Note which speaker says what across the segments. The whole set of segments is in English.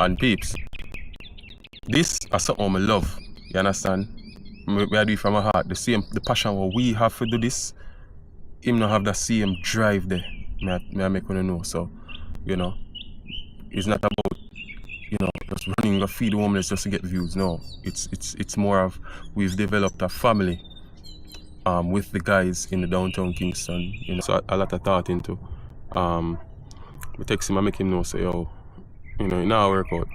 Speaker 1: And peeps, this is something I love. You understand? We do it from our heart. The passion what we have to do this, him not have the same drive there. I make you know. So, you know, it's not about, you know, just running to feed the homeless just to get views. No, it's more of we've developed a family with the guys in the downtown Kingston. You know, so a lot of thought into. I text him, I make him know, say, yo, you know, it now work out.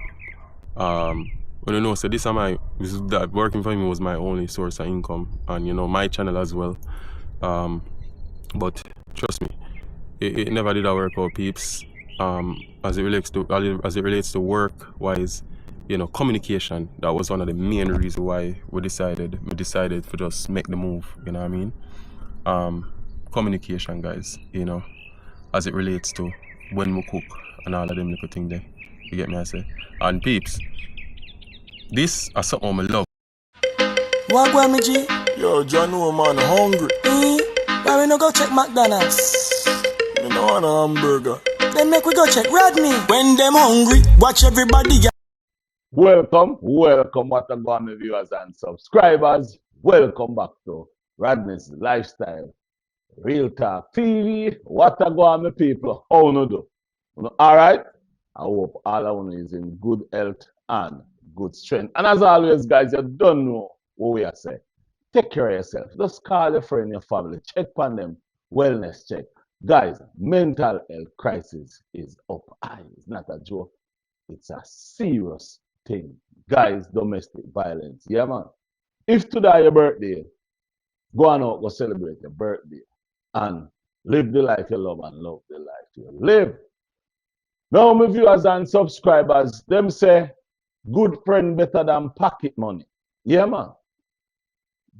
Speaker 1: When you know, so that working for me was my only source of income, and you know, my channel as well. But trust me, it never did work out, peeps. As it relates to work wise, you know, communication, that was one of the main reasons why we decided to just make the move, you know what I mean? Communication, guys, you know, as it relates to when we cook and all of them little things there. You get me, I say? And peeps, this is something I love.
Speaker 2: What go me G?
Speaker 3: Yo, John, man, hungry.
Speaker 2: Why we no go check McDonald's?
Speaker 3: Me no want a hamburger.
Speaker 2: Then make we go check Rodney. When them hungry, watch everybody.
Speaker 4: Welcome, what a my viewers and subscribers. Welcome back to Rodney's Lifestyle Real Talk TV. What a my people, how you do? Alright? I hope all of you is in good health and good strength. And as always, guys, you don't know what we are saying. Take care of yourself. Just call your friend, your family. Check on them. Wellness check. Guys, mental health crisis is up high. It's not a joke. It's a serious thing. Guys, domestic violence. Yeah, man. If today your birthday, go on out, go celebrate your birthday. And live the life you love and love the life you live. Now, my viewers and subscribers, them say, good friend better than pocket money. Yeah, man.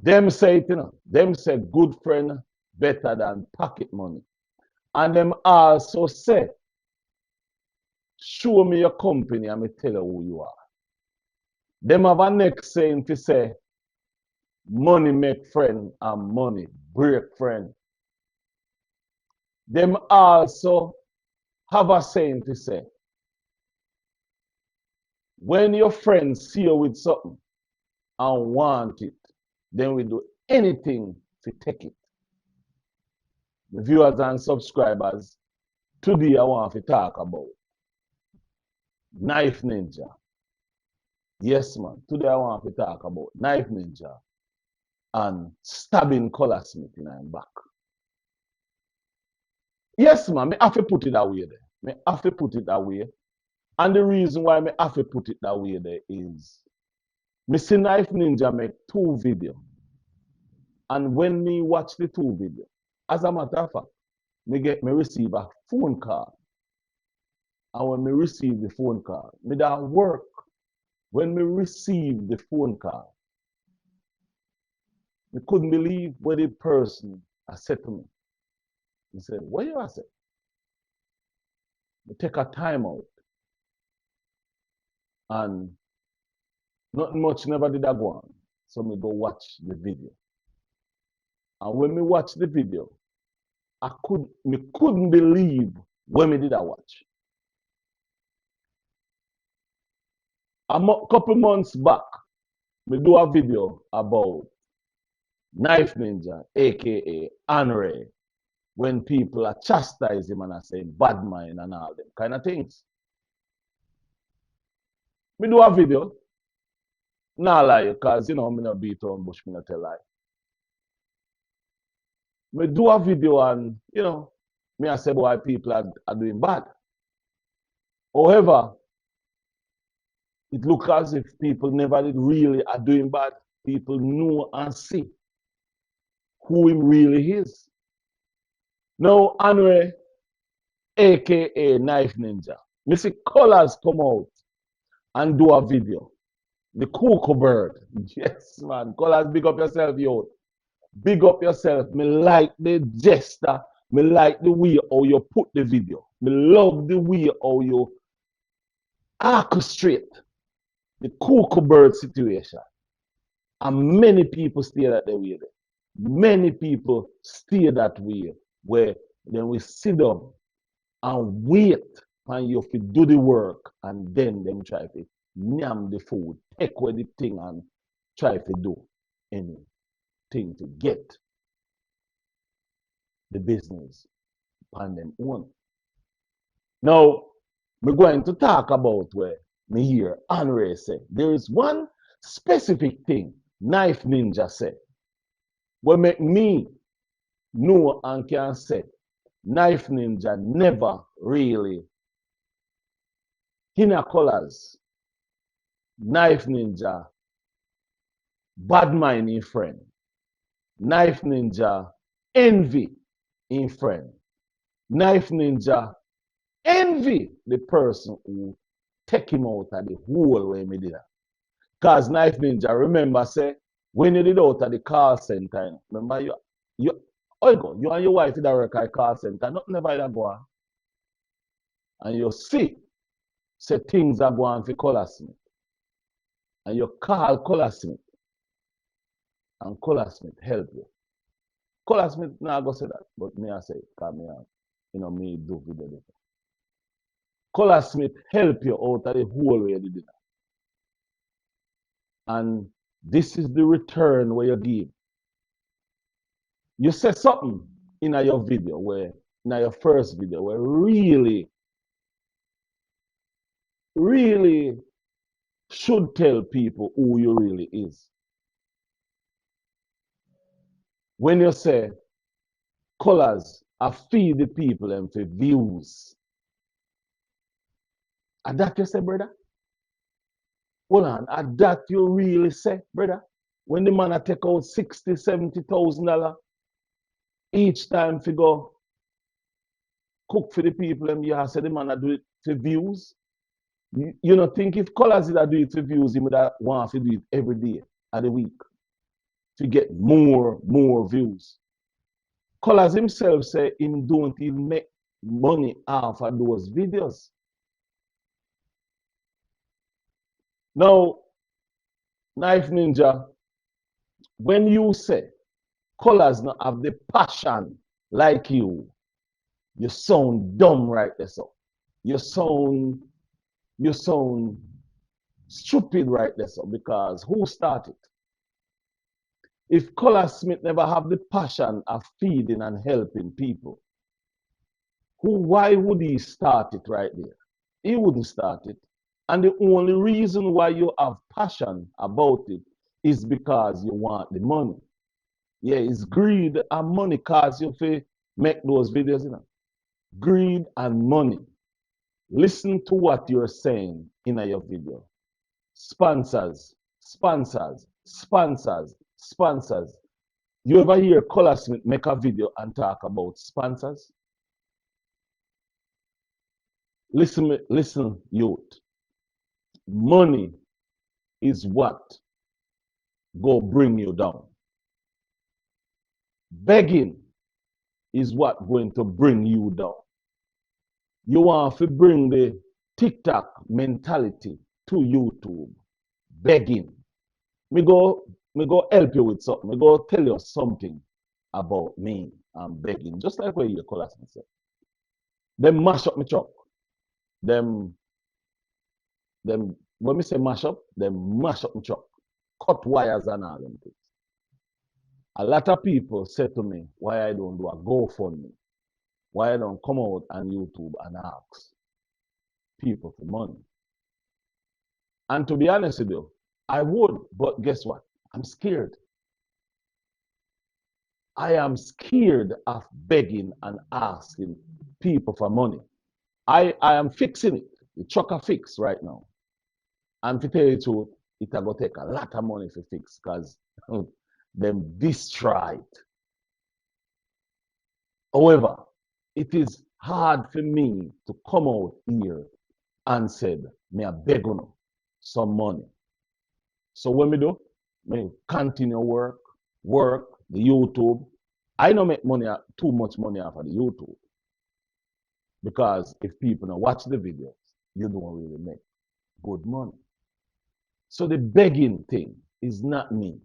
Speaker 4: Them say it, you know. Them say good friend better than pocket money. And them also say, show me your company and me tell you who you are. Them have a next saying to say, money make friend and money break friend. Them also have a saying to say, when your friends see you with something and want it, then we do anything to take it. The viewers and subscribers, today I want to talk about Knife Ninja. Yes, man. Today I want to talk about Knife Ninja and stabbing Colaz in my back. Yes, man. I have to put it that way there. I have to put it that way. And the reason why I have to put it that way there is, I see Knife Ninja make 2 videos. And when me watch the 2 videos, as a matter of fact, me receive a phone call. And when me receive the phone call, me that work. When me receive the phone call, me couldn't believe what the person has said to me. He said, what you have said? Me take a time out. And nothing much never did I go on. So me go watch the video. And when me watch the video, me couldn't believe when me did I watch. A couple months back, me do a video about Knife Ninja, aka Henry, when people are chastise him and are saying bad mind and all them kind of things. Me do a video, not lie, because you know me not beat on bush, me not tell lie. Me do a video and you know, me I say boy people are doing bad. However, it looks as if people never did really are doing bad. People know and see who him really is. Now, Henry, aka Knife Ninja, me see Colaz come out and do a video. The cuckoo bird. Yes, man. Colaz, big up yourself, yo. Big up yourself. Me like the gesture. Me like the way how you put the video. Me love the way how you orchestrate the cuckoo bird situation. And many people stay that way there. Many people stay that way where then we sit down and wait and you fi do the work and then them try to nyam the food, take away the thing and try to do anything to get the business upon them own. Now, we're going to talk about where me hear Andre say there is one specific thing Knife Ninja said what make me know and can say Knife Ninja never really in a Colaz. Knife Ninja bad mind in friend. Knife Ninja envy in friend. Knife Ninja envy the person who take him out of the hole where me did that. Cause Knife Ninja, remember say, when you did out of the call center, remember you and your wife did work at the call center, nothing never that go on. And you see, say things are going for Colaz. And you call Colaz and Colaz help you. Colaz now go say that, but me I say, cause me, me do video. Colaz help you out of the hole where you did that. And this is the return where you give. You say something in your video where, in your first video, where really should tell people who you really is. When you say, Colaz, I feed the people and for views. And that you say, brother? Hold on, and that you really say, brother? When the man take out $60,000, $70,000 each time to go cook for the people and you say the man do it for views. You don't think if Colaz did do it for views, he would want to do it every day of the week to get more views. Colaz himself say him don't even make money off of those videos. Now, Knife Ninja, when you say Colaz not have the passion like you sound dumb right there, so. You sound stupid right there, so, because who started? If Colaz never have the passion of feeding and helping people, why would he start it right there? He wouldn't start it. And the only reason why you have passion about it is because you want the money. Yeah, it's greed and money cause you to make those videos, Greed and money. Listen to what you're saying in your video. Sponsors, sponsors, sponsors, sponsors. You ever hear Colaz make a video and talk about sponsors? Listen, youth. Money is what go bring you down. Begging is what going to bring you down. You want to bring the TikTok mentality to YouTube. Begging. Me go help you with something. Me go tell you something about me and begging. Just like what you call us say. Them mash up my truck. Them when me say mash up, them mash up my truck. Cut wires and all them things. A lot of people say to me why I don't do a GoFundMe. Why I don't come out on YouTube and ask people for money. And to be honest with you, I would, but guess what? I'm scared. I am scared of begging and asking people for money. I am fixing it. The truck are fixed right now. And to tell you the truth, it's going to take a lot of money to fix because them destroyed. However, it is hard for me to come out here and say, me I beg on some money. So what me do? Me continue work the YouTube. I don't make money, too much money off of the YouTube. Because if people don't watch the videos, you don't really make good money. So the begging thing is not me.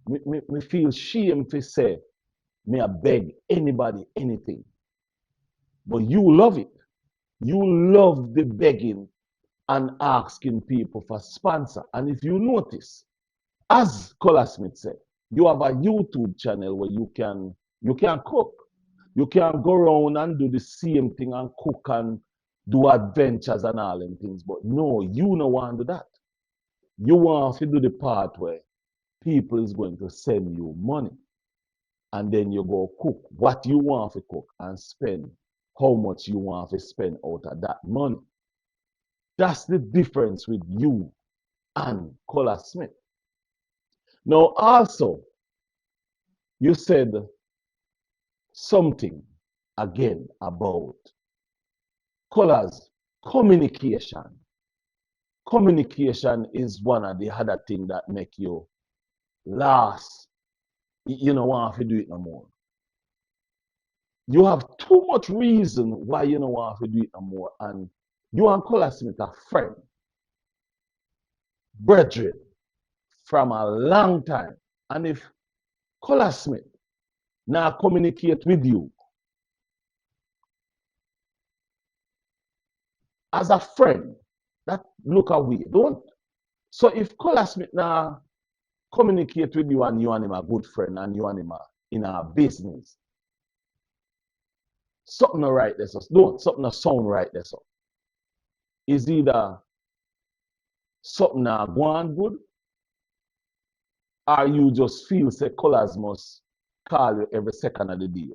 Speaker 4: Me feel shame to say, me I beg anybody anything. But you love it. You love the begging and asking people for sponsor. And if you notice, as Colaz Smith said, you have a YouTube channel where you can cook. You can go around and do the same thing and cook and do adventures and all them things. But no, you don't want to do that. You want to do the part where people is going to send you money. And then you go cook what you want to cook and spend how much you want to spend out of that money. That's the difference with you and Colaz Smith. Now, also, you said something again about Colaz communication. Communication is one of the other things that make you last. You don't want to do it no more. You have too much reason why you don't want to do it no more. And you and Colaz Smith are friends, brethren, from a long time. And if Colaz Smith now communicate with you as a friend, that look away, don't. So if Colaz Smith now communicate with you and him a good friend and you and him in a business, something not right there, so don't, something not sound right there, so. Is either something not going good, or you just feel say Colaz must call you every second of the day.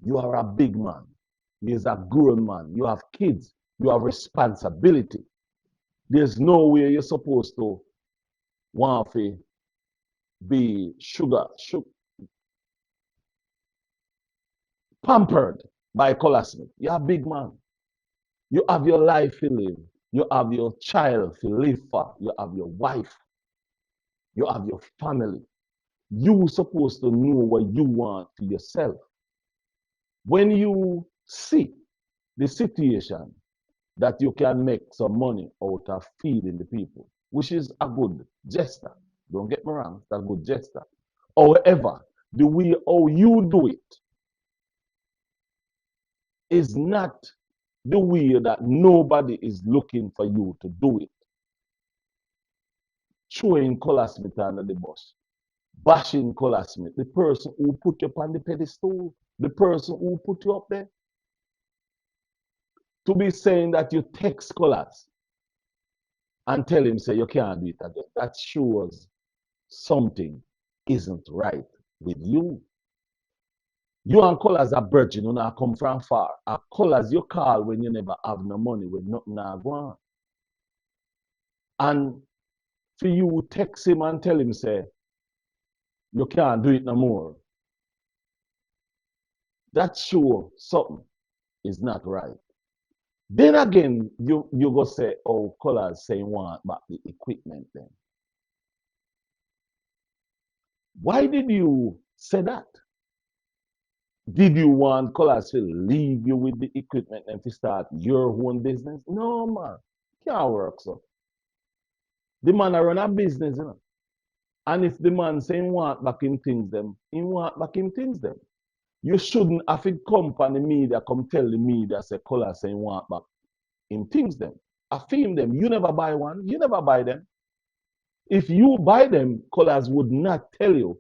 Speaker 4: You are a big man. He is a grown man. You have kids. You have responsibility. There's no way you're supposed to want to be pampered by Colaz Smith. You're a big man. You have your life to live. You have your child to live for. You have your wife. You have your family. You're supposed to know what you want for yourself. When you see the situation that you can make some money out of feeding the people, which is a good gesture. Don't get me wrong, it's a good gesture. However, the way how you do it is not the way that nobody is looking for you to do it. Throwing Colaz Smith under the bus, bashing Colaz Smith, the person who put you up on the pedestal, the person who put you up there, to be saying that you text Colaz and tell him, say, you can't do it again. That shows something isn't right with you. You and Colaz are virgin, you not come from far. A Colaz you call when you never have no money, when nothing not go on. And for you text him and tell him, say, you can't do it no more. That shows something is not right. Then again, you go say, oh, Colaz saying want back the equipment then. Why did you say that? Did you want Colaz to leave you with the equipment and to start your own business? No, man. Can't work so. The man run a business, you know. And if the man saying want back him things them, he want back him things them. You shouldn't have to come on the media, come tell the media, say Colaz saying want back him things them. I film them. You never buy one. You never buy them. If you buy them, Colaz would not tell you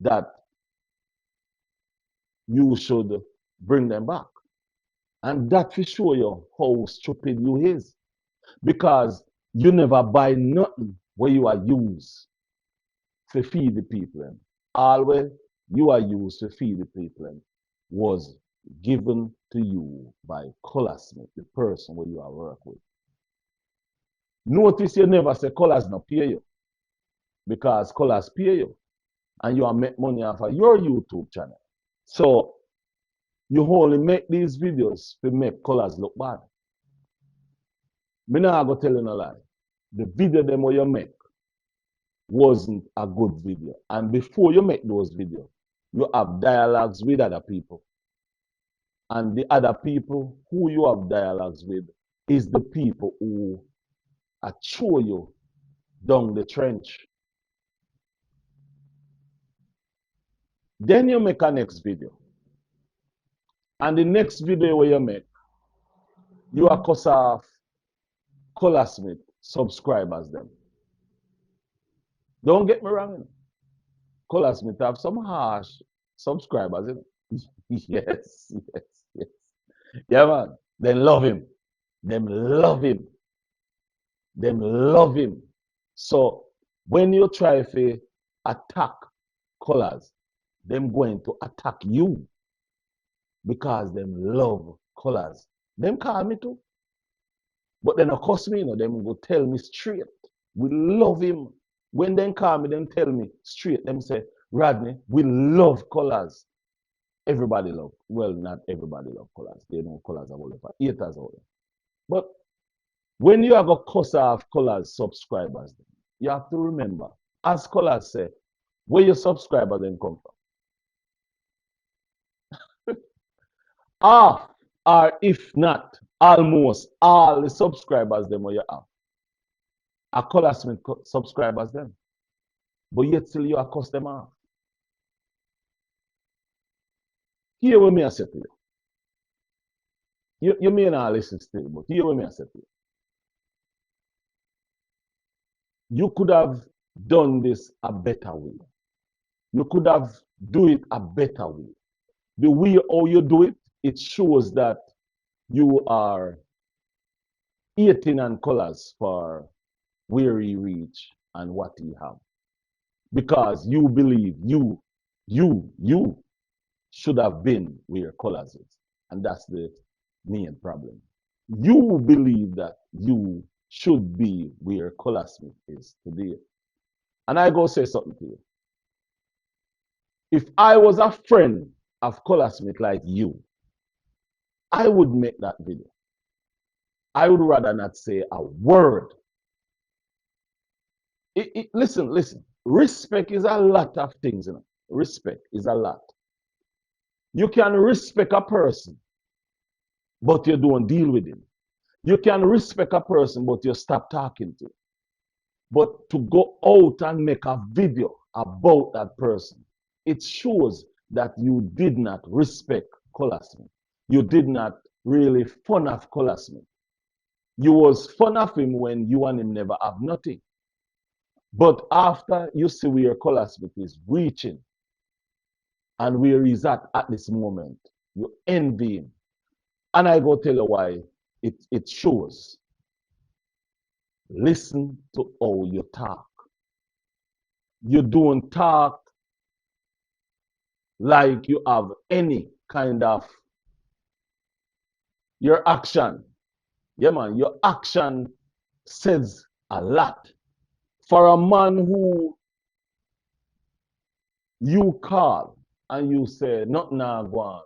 Speaker 4: that you should bring them back. And that will show you how stupid you is. Because you never buy nothing where you are used to feed the people. Always you are used to feed the people was given to you by Colaz Smith, the person where you are work with. Notice you never say Colaz not pay you. Because Colaz pay you. And you are make money off of your YouTube channel. So you only make these videos to make Colaz look bad. Me not go tell you no lie. The video them what you make wasn't a good video. And before you make those videos, you have dialogues with other people. And the other people who you have dialogues with is the people who are throw you down the trench. Then you make a next video. And the next video where you make, You are cuss off Colaz subscribers them. Don't get me wrong. Colaz have some harsh subscribers. Yes, yes, yes. Yeah, man. They love him. Them love him. Them love him. So when you try to attack Colaz, them going to attack you because them love Colaz. Them call me too. But then of course me, them go tell me straight. We love him. When them call me, them tell me straight. Them say, Rodney, we love Colaz. Everybody love. Well, not everybody love Colaz. They know Colaz are all over. Haters out there. But when you are going to cuss off Colaz subscribers, you have to remember, as Colaz say, where your subscribers then come from. Half, or if not, almost all the subscribers them where you have are Colaz subscribers them. But yet still you are cuss them off. Hear what me I say to you. You may not listen still, but hear what me I say to you. You could have done this a better way. You could have do it a better way. The way how you do it, it shows that you are hating on Colaz for where he reach and what he have. Because you believe you should have been where Colaz is. And that's the main problem. You believe that you should be where Colaz is today. And I go say something to you. If I was a friend of Colaz like you, I would make that video. I would rather not say a word. Listen. Respect is a lot of things. You know? Respect is a lot. You can respect a person, but you don't deal with him. You can respect a person, but you stop talking to him. But to go out and make a video about that person, it shows that you did not respect Colaz. You did not really fun of Colaz. You was fun of him when you and him never have nothing. But after you see where Colaz is reaching and where he's at this moment, you envy him. And I go tell you why it shows. Listen to how you talk. You don't talk like you have any kind of your action. Yeah, man, your action says a lot. For a man who you call and you say, nothing now go on,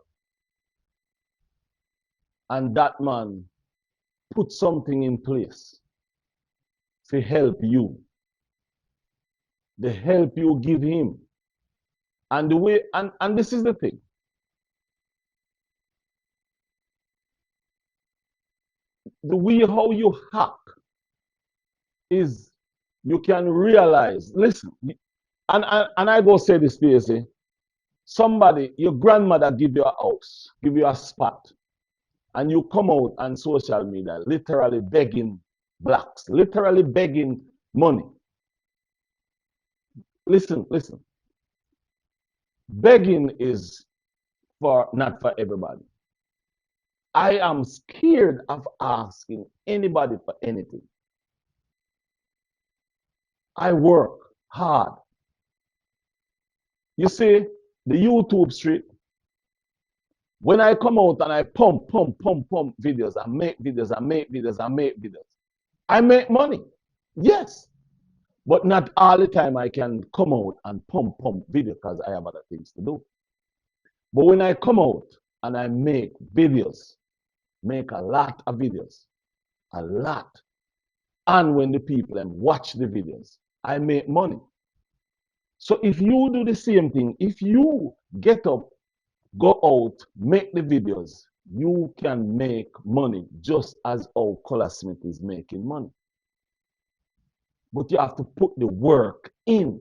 Speaker 4: and that man put something in place to help you, the help you give him, and the way, and this is the thing. The way how you hack is you can realize, listen, and I go say this to you, see, somebody, your grandmother give you a house, give you a spot, and you come out on social media literally begging blacks, literally begging money. Listen. Begging is not for everybody. I am scared of asking anybody for anything. I work hard. You see, the YouTube street, when I come out and I pump videos, I make videos, I make money. Yes. But not all the time I can come out and pump video because I have other things to do. But when I come out and I make videos, make a lot of videos, a lot. And when the people watch the videos, I make money. So if you do the same thing, if you get up, go out, make the videos, you can make money just as how Colaz is making money. But you have to put the work in.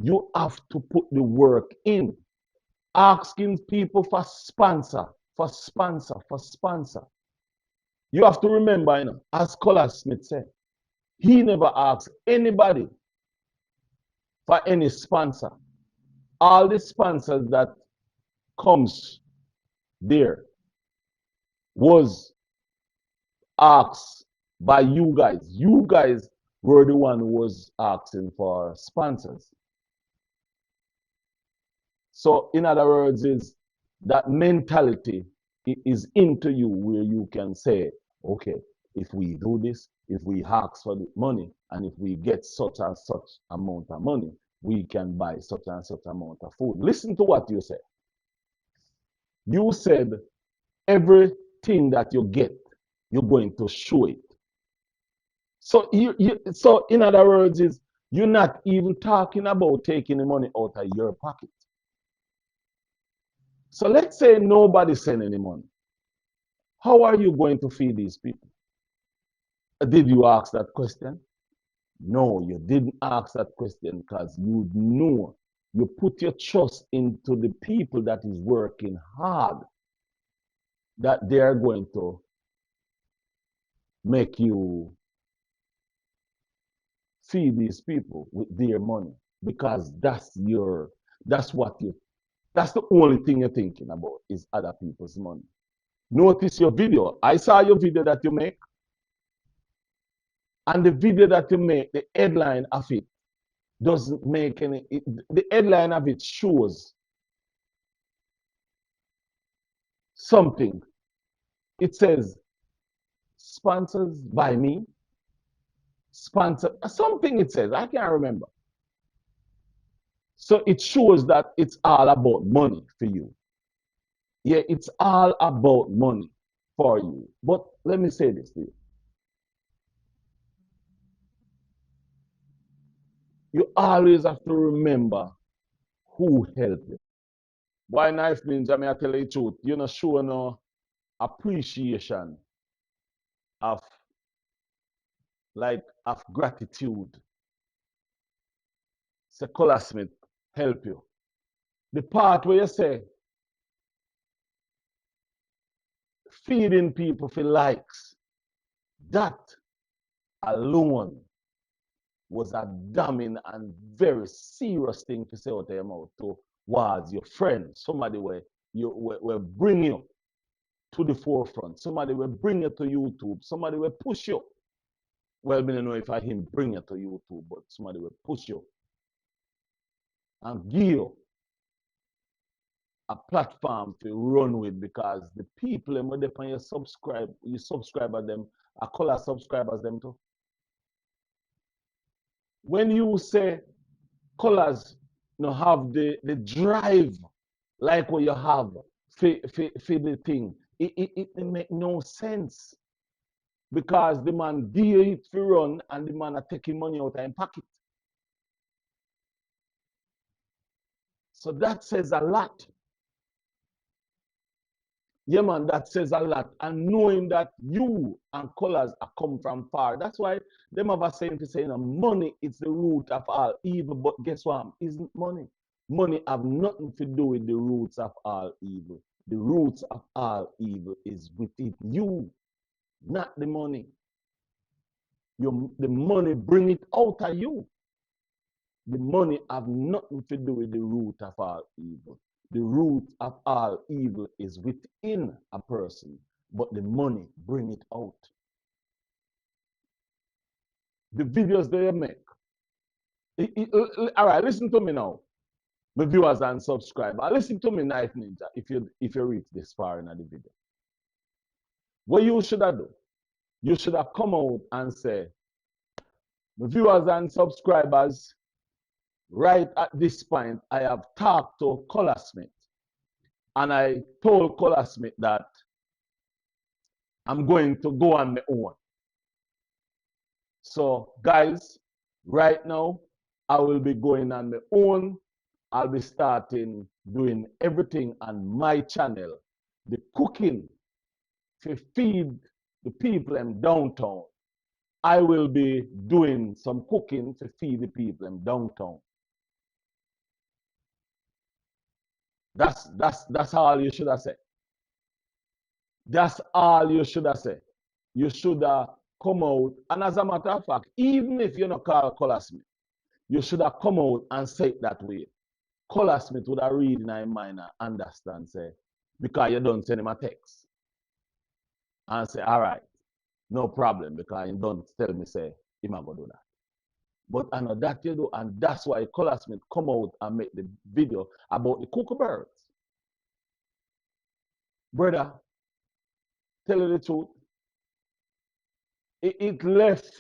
Speaker 4: You have to put the work in. Asking people for sponsor. You have to remember, as Colaz Smith said, he never asked anybody for any sponsor. All the sponsors that comes there was asked by you guys. You guys were the one who was asking for sponsors. So in other words, is that mentality is into you where you can say, okay, if we do this, if we ask for the money, and if we get such and such amount of money, we can buy such and such amount of food. Listen to what you said. You said everything that you get, you're going to show it. So so in other words, is you're not even talking about taking the money out of your pocket. So let's say nobody send any money. How are you going to feed these people? Did you ask that question? No, you didn't ask that question because you knew you put your trust into the people that is working hard, that they are going to make you feed these people with their money because that's the only thing you're thinking about is other people's money. Notice your video. I saw your video that you make. And the video that you make, the headline of it doesn't make any, the headline of it shows something. It says, sponsors by me, sponsor, something it says, I can't remember. So it shows that it's all about money for you. Yeah, it's all about money for you. But let me say this to you. You always have to remember who helped you. Why Knife Ninja, me I tell you the truth, you know, show no appreciation of of gratitude. Say Colaz Smith help you. The part where you say feeding people for likes, that alone was a damning and very serious thing to say out of your mouth towards your friend. Somebody will bring you to the forefront. Somebody will bring you to YouTube. Somebody will push you. Well, I don't know if I him bring you to YouTube, but somebody will push you and give you a platform to run with because the people when they on your subscriber them, a color subscribers them too. When you say colors have the drive like what you have for the thing, it make no sense because the man deal it for run and the man are taking money out of his pocket. So that says a lot. Yeah, man, that says a lot. And knowing that you and Colaz are come from far. That's why them have a saying to say, money is the root of all evil. But guess what? Isn't money. Money have nothing to do with the roots of all evil. The roots of all evil is within you, not the money. The money bring it out of you. The money have nothing to do with the root of all evil. The root of all evil is within a person, but the money bring it out. The videos they make. All right, listen to me now, my viewers and subscribers. Listen to me, Knife Ninja, if you reach this far in the video. What you should have done, you should have come out and say, my viewers and subscribers, right at this point, I have talked to Colaz Smith. And I told Colaz Smith that I'm going to go on my own. So, guys, right now, I will be going on my own. I'll be starting doing everything on my channel. The cooking to feed the people in downtown. I will be doing some cooking to feed the people in downtown. That's all you should have said. That's all you should have said. you should have come out, and as a matter of fact, even if you're not called Colaz, you should have come out and say it that way. Colaz would have read in my mind and understand, say, because you don't send him a text. And say, all right, no problem, because you don't tell me, say, him a go do that. But I know that you do, and that's why Colaz come out and make the video about the kookaburras. Brother, tell you the truth, it left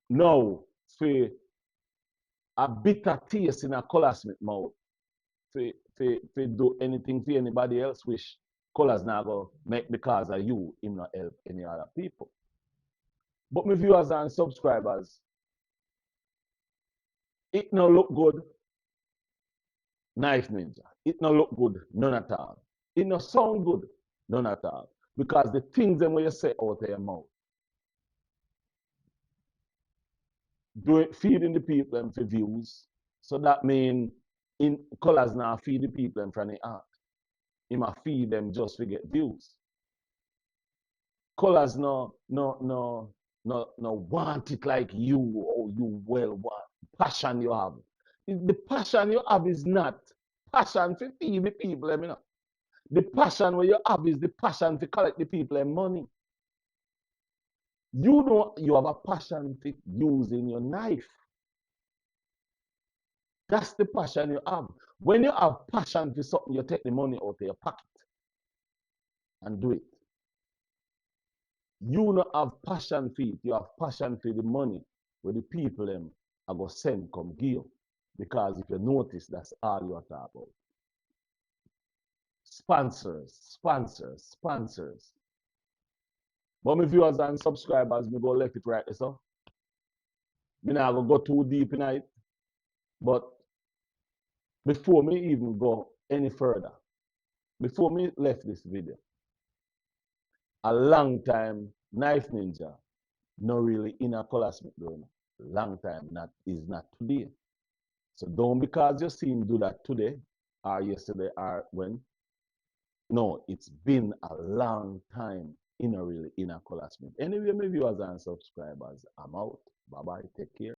Speaker 4: now for a bitter taste in a Colaz mouth for do anything for anybody else which Colaz now go make because of you, him not help any other people. But my viewers and subscribers, it no look good, Knife Ninja. It no look good, none at all. It no sound good, none at all. Because the things them where you say out of your mouth, do it feeding the people them for views. So that mean in Colaz now feed the people them from the heart. He might feed them just to get views. Colaz no want it like you or you well want. Passion you have. The passion you have is not passion to feed the people, you know. The passion where you have is the passion to collect the people and money. You know you have a passion to using your knife. That's the passion you have. When you have passion for something, you take the money out of your pocket and do it. You don't have passion for it. You have passion for the money where the people them are going to send come give you. Because if you notice, that's all you are talking about. Sponsors, sponsors, sponsors. But my viewers and subscribers, me go left it right there, so. Me not gonna go too deep in it. But before me even go any further, before me left this video, a long time Knife Ninja not really in a Colaz doing. Long time not is not today. So don't because you see him do that today or yesterday or when. No, it's been a long time in a really in a Colaz. Anyway, my viewers and subscribers, I'm out. Bye bye. Take care.